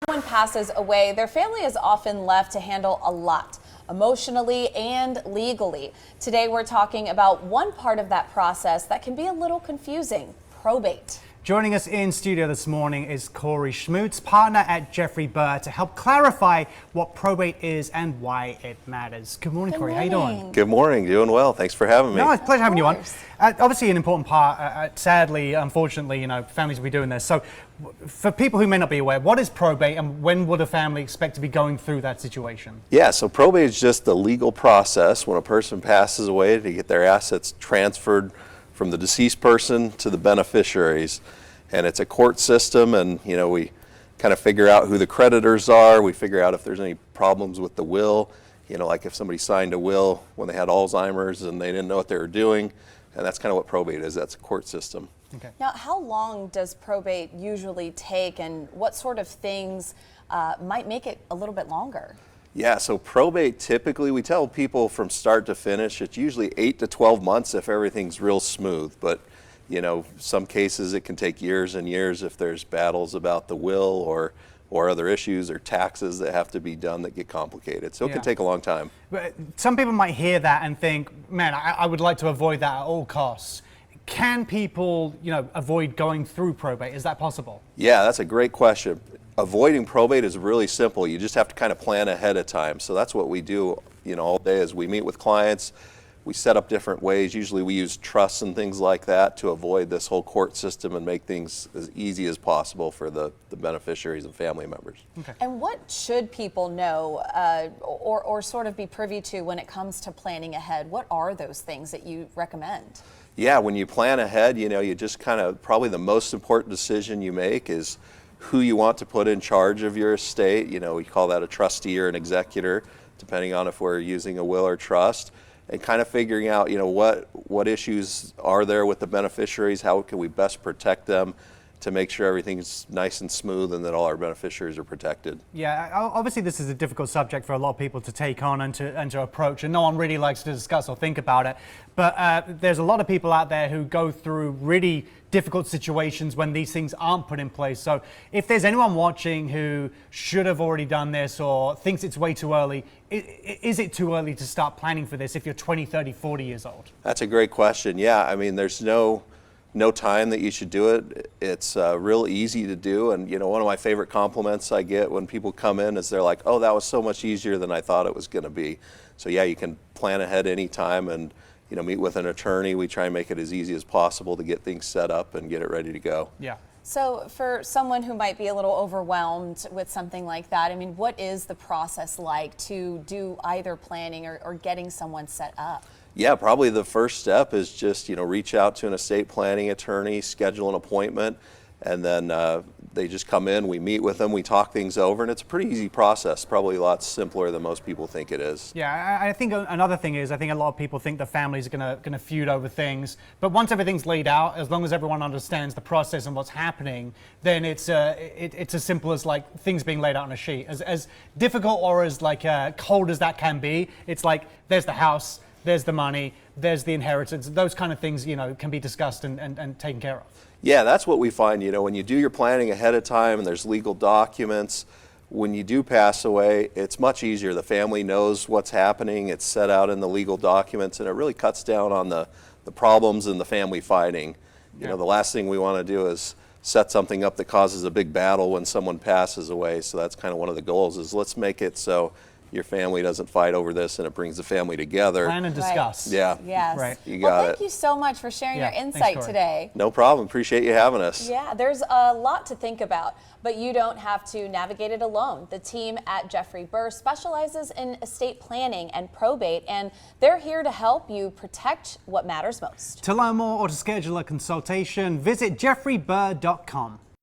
Someone passes away, their family is often left to handle a lot, emotionally and legally. Today we're talking about one part of that process that can be a little confusing: probate. Joining us in studio this morning is Schmutz, partner at Jeffrey Burr, to help clarify what probate is and why it matters. Good morning, Corey. How you doing? Good morning. Doing well. Thanks for having me. No, it's a pleasure having you on. Obviously, an important part. Sadly, unfortunately, families will be doing this. So, for people who may not be aware, what is probate, and when would a family expect to be going through that situation? Yeah. So probate is just the legal process when a person passes away to get their assets transferred from the deceased person to the beneficiaries. And it's a court system, and we kind of figure out who the creditors are. We figure out if there's any problems with the will, like if somebody signed a will when they had Alzheimer's and they didn't know what they were doing. And that's kind of what probate is. That's a court system. Okay. Now, how long does probate usually take, and what sort of things might make it a little bit longer? Yeah, so probate, typically we tell people from start to finish, it's usually 8 to 12 months if everything's real smooth. But some cases it can take years and years if there's battles about the will or other issues or taxes that have to be done that get complicated. So it can take a long time. But some people might hear that and think, man, I would like to avoid that at all costs. Can people, avoid going through probate? Is that possible? Yeah, that's a great question. Avoiding probate is really simple. You just have to kind of plan ahead of time. So that's what we do, all day is we meet with clients. We set up different ways. Usually we use trusts and things like that to avoid this whole court system and make things as easy as possible for the beneficiaries and family members. Okay. And what should people know or sort of be privy to when it comes to planning ahead? What are those things that you recommend? Yeah, when you plan ahead, you just kind of, probably the most important decision you make is who you want to put in charge of your estate. We call that a trustee or an executor, depending on if we're using a will or trust. And kind of figuring out, what issues are there with the beneficiaries, how can we best protect them to make sure everything's nice and smooth and that all our beneficiaries are protected. Yeah, obviously this is a difficult subject for a lot of people to take on and to approach, and no one really likes to discuss or think about it. But there's a lot of people out there who go through really difficult situations when these things aren't put in place. So if there's anyone watching who should have already done this or thinks it's way too early, is it too early to start planning for this if you're 20, 30, 40 years old? That's a great question. Yeah, I mean, there's no time that you should do it. It's real easy to do, and one of my favorite compliments I get when people come in is they're like, oh, that was so much easier than I thought it was going to be. So yeah, you can plan ahead anytime and meet with an attorney. We try and make it as easy as possible to get things set up and get it ready to go. Yeah. So for someone who might be a little overwhelmed with something like that, I mean, what is the process like to do either planning or getting someone set up? Yeah, probably the first step is just, reach out to an estate planning attorney, schedule an appointment, and then they just come in, we meet with them, we talk things over, and it's a pretty easy process, probably a lot simpler than most people think it is. Yeah, I think another thing is, I think a lot of people think the families are gonna feud over things, but once everything's laid out, as long as everyone understands the process and what's happening, then it's as simple as like things being laid out on a sheet. As difficult or as cold as that can be, it's like there's the house, there's the money, there's the inheritance. Those kind of things, can be discussed and taken care of. Yeah, that's what we find, when you do your planning ahead of time and there's legal documents, when you do pass away, it's much easier. The family knows what's happening, it's set out in the legal documents, and it really cuts down on the problems and the family fighting. The last thing we want to do is set something up that causes a big battle when someone passes away. So that's kind of one of the goals, is let's make it so your family doesn't fight over this and it brings the family together. Plan and discuss. Right. Yeah. Yes. Right. You got it. Thank you so much for sharing your insight today. No problem. Appreciate you having us. Yeah, there's a lot to think about, but you don't have to navigate it alone. The team at Jeffrey Burr specializes in estate planning and probate, and they're here to help you protect what matters most. To learn more or to schedule a consultation, visit jeffreyburr.com.